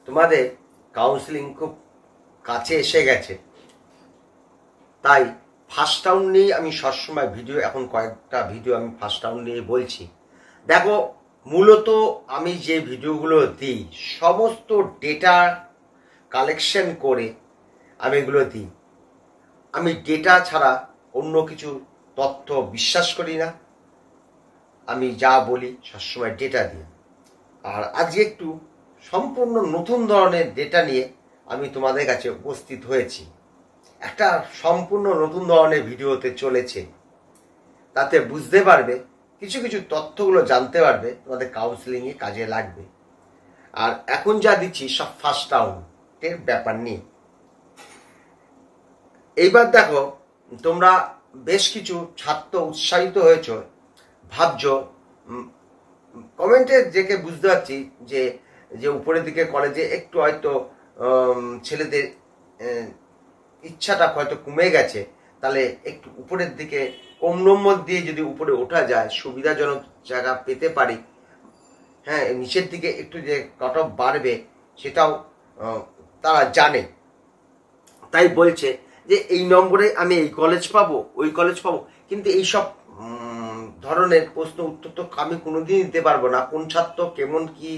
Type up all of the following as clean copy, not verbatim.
তোমাদের কাউন্সিলিং খুব কাছে এসে গেছে, তাই ফার্স্ট রাউন্ড নিয়ে আমি সবসময় ভিডিও, এখন কয়েকটা ভিডিও আমি ফার্স্ট রাউন্ড নিয়ে বলছি। দেখো, মূলত আমি যে ভিডিওগুলো দিই সমস্ত ডেটা কালেকশন করে আমি এগুলো দিই। আমি ডেটা ছাড়া অন্য কিছু তথ্য বিশ্বাস করি না। আমি যা বলি সবসময় ডেটা দিই। আর আজকে একটু সম্পূর্ণ নতুন ধরনের ডেটা নিয়ে আমি তোমাদের কাছে উপস্থিত হয়েছি। একটা সম্পূর্ণ নতুন ধরনের ভিডিওতে চলেছে, তাতে বুঝতে পারবে কিছু কিছু তথ্যগুলো জানতে পারবে, তোমাদের কাউন্সিলিংয়ে কাজে লাগবে। আর এখন যা দিচ্ছি সব ফার্স্ট রাউন্ডের ব্যাপার নিয়ে। এইবার দেখো, তোমরা বেশ কিছু ছাত্র উৎসাহিত হয়েছ, ভাবছ, কমেন্টে দেখে বুঝতে পারছি যে যে উপরের দিকে কলেজে একটু হয়তো ছেলেদের ইচ্ছাটা হয়তো কমে গেছে, তাহলে একটু উপরের দিকে কম নম্বর দিয়ে যদি উপরে ওঠা যায় সুবিধাজনক জায়গা পেতে পারি। হ্যাঁ, নিচের দিকে একটু যে কাট অফ বাড়বে সেটাও তারা জানে, তাই বলছে যে এই নম্বরে আমি এই কলেজ পাবো, ওই কলেজ পাবো। কিন্তু এইসব ধরনের প্রশ্ন উত্তর তো আমি কোনোদিনই দিতে পারবো না। কোন ছাত্র কেমন কি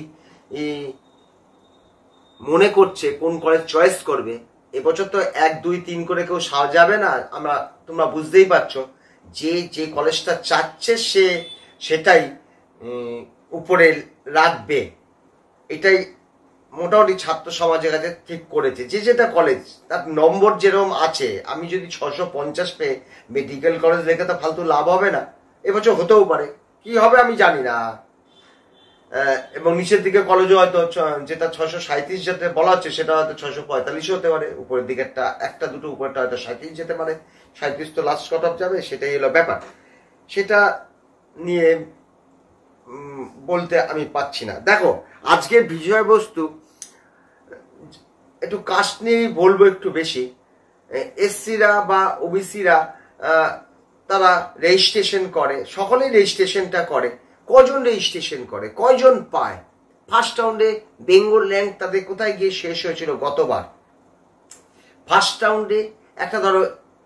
মনে করছে, কোন কলেজ চয়েস করবে, এবছর তো 1, 2, 3 করে কেউ সাজাবে না। তোমরা বুঝতেই পারছো যে যে কলেজটা চাচ্ছে সে সেটাই উপরে রাখবে। এটাই মোটামুটি ছাত্র সমাজের কাছে ঠিক করেছে। যে যেটা কলেজ তার নম্বর যেরকম আছে, আমি যদি 650 পেয়ে মেডিকেল কলেজ লেখে তো ফালতু লাভ হবে না। এবছর হতেও পারে, কি হবে আমি জানি না। এবং নিচের দিকে কলেজও হয়তো যেটা 637 যেতে বলা হচ্ছে সেটা হয়তো 645 হতে পারে। উপরের দিকে একটা দুটো উপরটা হয়তো 37 যেতে পারে। 37 তো লাস্ট কাট অফ যাবে, সেটাই হলো ব্যাপার। সেটা নিয়ে বলতে আমি পাচ্ছি না। দেখো, আজকের বিষয়বস্তু একটু কাস্ট নিয়েই বলবো একটু বেশি। এসসিরা বা ওবিসিরা তারা রেজিস্ট্রেশন করে, সকলেই রেজিস্ট্রেশনটা করে। কজন রেজিস্ট্রেশন করে, কয়জন পায়? ফার্স্ট রাউন্ডে বেঙ্গল র্যাঙ্ক তাদের কোথায় গিয়ে শেষ হয়েছিল গতবার? ফার্স্ট রাউন্ডে একটা ধরো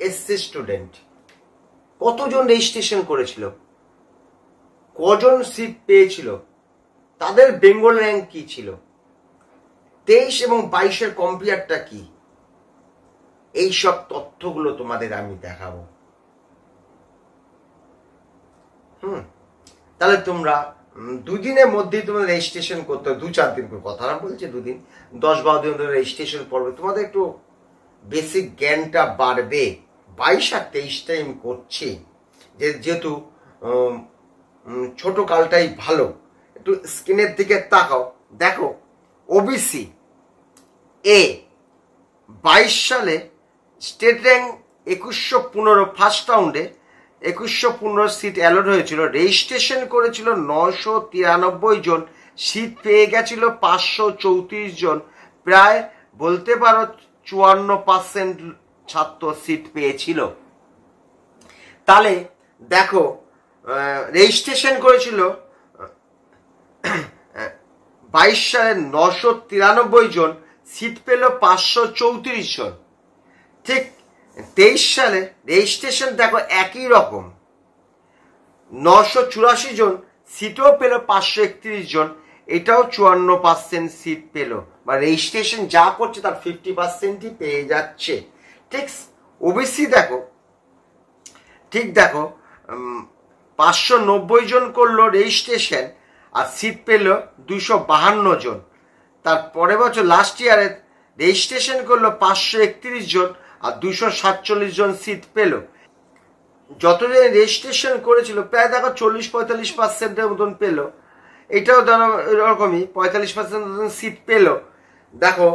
এসসি স্টুডেন্ট কতজন রেজিস্ট্রেশন করেছিল, কজন সিট পেয়েছিল, তাদের বেঙ্গল র্যাঙ্ক কি ছিল, 23 এবং 22-এর কম্পেয়ারটা কি, এইসব তথ্যগুলো তোমাদের আমি দেখাবো। তাহলে তোমরা দুদিনের মধ্যেই তোমরা রেজিস্ট্রেশন করতে হবে। 2-4 দিন করে কথা বলছে, 2 দিন 10-12 দিন ধরে রেজিস্ট্রেশন করবে। তোমাদের একটু বেসিক জ্ঞানটা বাড়বে। 22 আর 23 টাইম করছি যেহেতু ছোট কালটাই ভালো। একটু স্ক্রিনের দিকে তাকাও, দেখো ওবিসি এ 22 সালে স্টেট র্যাঙ্ক 2115, ফার্স্ট রাউন্ডে 2115 সিট অ্যালট হয়েছিল। রেজিস্ট্রেশন করেছিল 993 জন, সিট পেয়ে গেছিল 534 জন। প্রায় বলতে পারো 54% ছাত্র সিট পেয়েছিল। তাহলে দেখো, রেজিস্ট্রেশন করেছিল 22 সালে 993 জন, সিট পেল 534 জন। ঠিক 23 সালে রেজিস্ট্রেশন দেখো একই রকম, 984 জন, সিটও পেল 531 জন। এটাও 54% সিট পেল, বা রেজিস্ট্রেশন যা করছে তার 50%ই পেয়ে যাচ্ছে। ঠিক ওবিসি দেখো, ঠিক দেখো 590 জন করলো রেজিস্ট্রেশন আর সিট পেল 252 জন। তার পরের বছর লাস্ট ইয়ারে রেজিস্ট্রেশন করলো 531 জন আর 247 জন সিট পেল। যতজন রেজিস্ট্রেশন করেছিল প্রায় দেখো 40-45% মতন পেল। এটাও ধরো এরকমই 45% মতন সিট পেল। দেখো,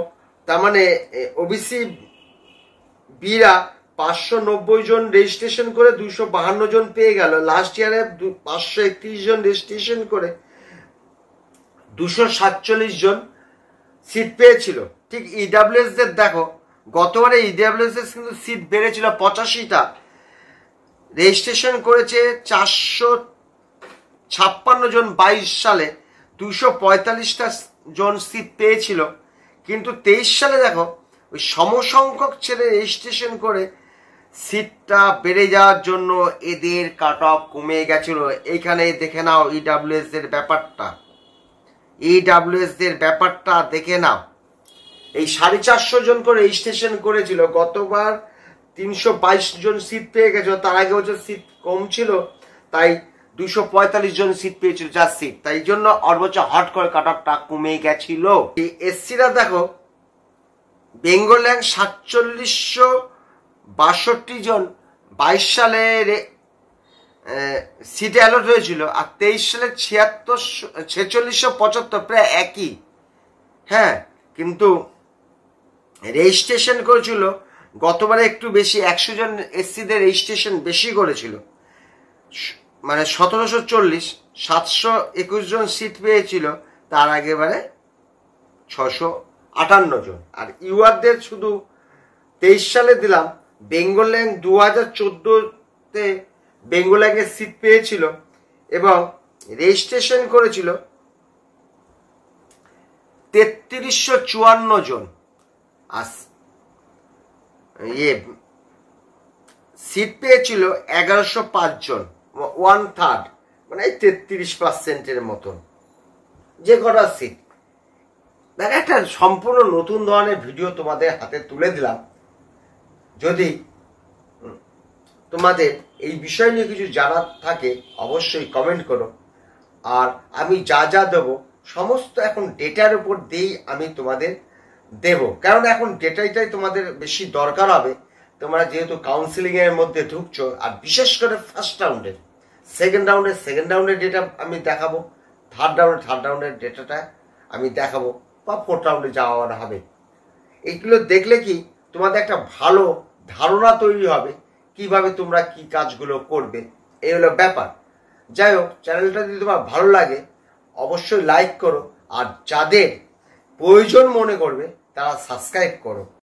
তার মানে ওবিসি বিরা 590 জন রেজিস্ট্রেশন করে 252 জন পেয়ে গেল। লাস্ট ইয়ারে 531 জন রেজিস্ট্রেশন করে 247 জন সিট পেয়েছিল। ঠিক ইডাব্লিউএস দের দেখো, গতবারে ইডাব্লিউএস এর কিন্তু সিট বেড়েছিল 85টা, রেজিস্ট্রেশন করেছে 456 জন। 22 সালে 245টা জন সিট পেয়েছিল, কিন্তু 23 সালে দেখো ওই সমসংখ্যক ছেলে রেজিস্ট্রেশন করে সিটটা বেড়ে যাওয়ার জন্য এদের কাট অফ কমে গেছিল। এইখানে দেখে নাও ইডাব্লিউএস এর ব্যাপারটা, ইডাব্লিউএস এর ব্যাপারটা দেখে নাও। এই 450 জন করে রেজিস্ট্রেশন করেছিল, গতবার 322 জন সিট পেয়ে গেছিল, তার আগে বছর সিট কম ছিল, তাই 245 জন সিট পেয়েছিল, 4 সিট, তাই জন্য বছর হট করে কাট অফটা কমে গেছিল। এসসিরা দেখো বেঙ্গল 4762 জন 22 সালে সিটে অ্যালট হয়েছিল, আর 23 সালে 4675, প্রায় একই। হ্যাঁ, কিন্তু রেজিস্ট্রেশন করেছিল গতবারে একটু বেশি, 100 জন এসসিদের রেজিস্ট্রেশন বেশি করেছিল, মানে 1740, 721 জন সিট পেয়েছিল, তার আগেবারে 658 জন। আর ইউআরদের শুধু 23 সালে দিলাম, বেঙ্গল 2014-তে বেঙ্গল সিট পেয়েছিল এবং রেজিস্ট্রেশন করেছিল 3354 জন, আর সিট পেয়েছিল 1105 জন, 1/3, মানে 33% মতন যে কটা সিট। দেখো একটা সম্পূর্ণ নতুন ধরনের ভিডিও তোমাদের হাতে তুলে দিলাম। যদি তোমাদের এই বিষয় নিয়ে কিছু জানার থাকে অবশ্যই কমেন্ট করো। আর আমি যা যা দেবো সমস্ত এখন ডেটার উপর দিয়েই আমি তোমাদের দেব, কারণ এখন ডেটাটাই তোমাদের বেশি দরকার হবে। তোমরা যেহেতু কাউন্সিলিং এর মধ্যে ঢুকছো, আর বিশেষ করে ফার্স্ট রাউন্ডের, সেকেন্ড রাউন্ডের ডেটা আমি দেখাবো, থার্ড রাউন্ডের ডেটাটা আমি দেখাবো, বা ফোর্থ রাউন্ডে যাওয়া হবে। এইগুলো দেখলে কি তোমাদের একটা ভালো ধারণা তৈরি হবে কিভাবে তোমরা কি কাজগুলো করবে, এই হলো ব্যাপার। যাই হোক, চ্যানেলটা যদি তোমার ভালো লাগে অবশ্যই লাইক করো, আর যাদের প্রয়োজন মনে করবে তারা সাবস্ক্রাইব করো।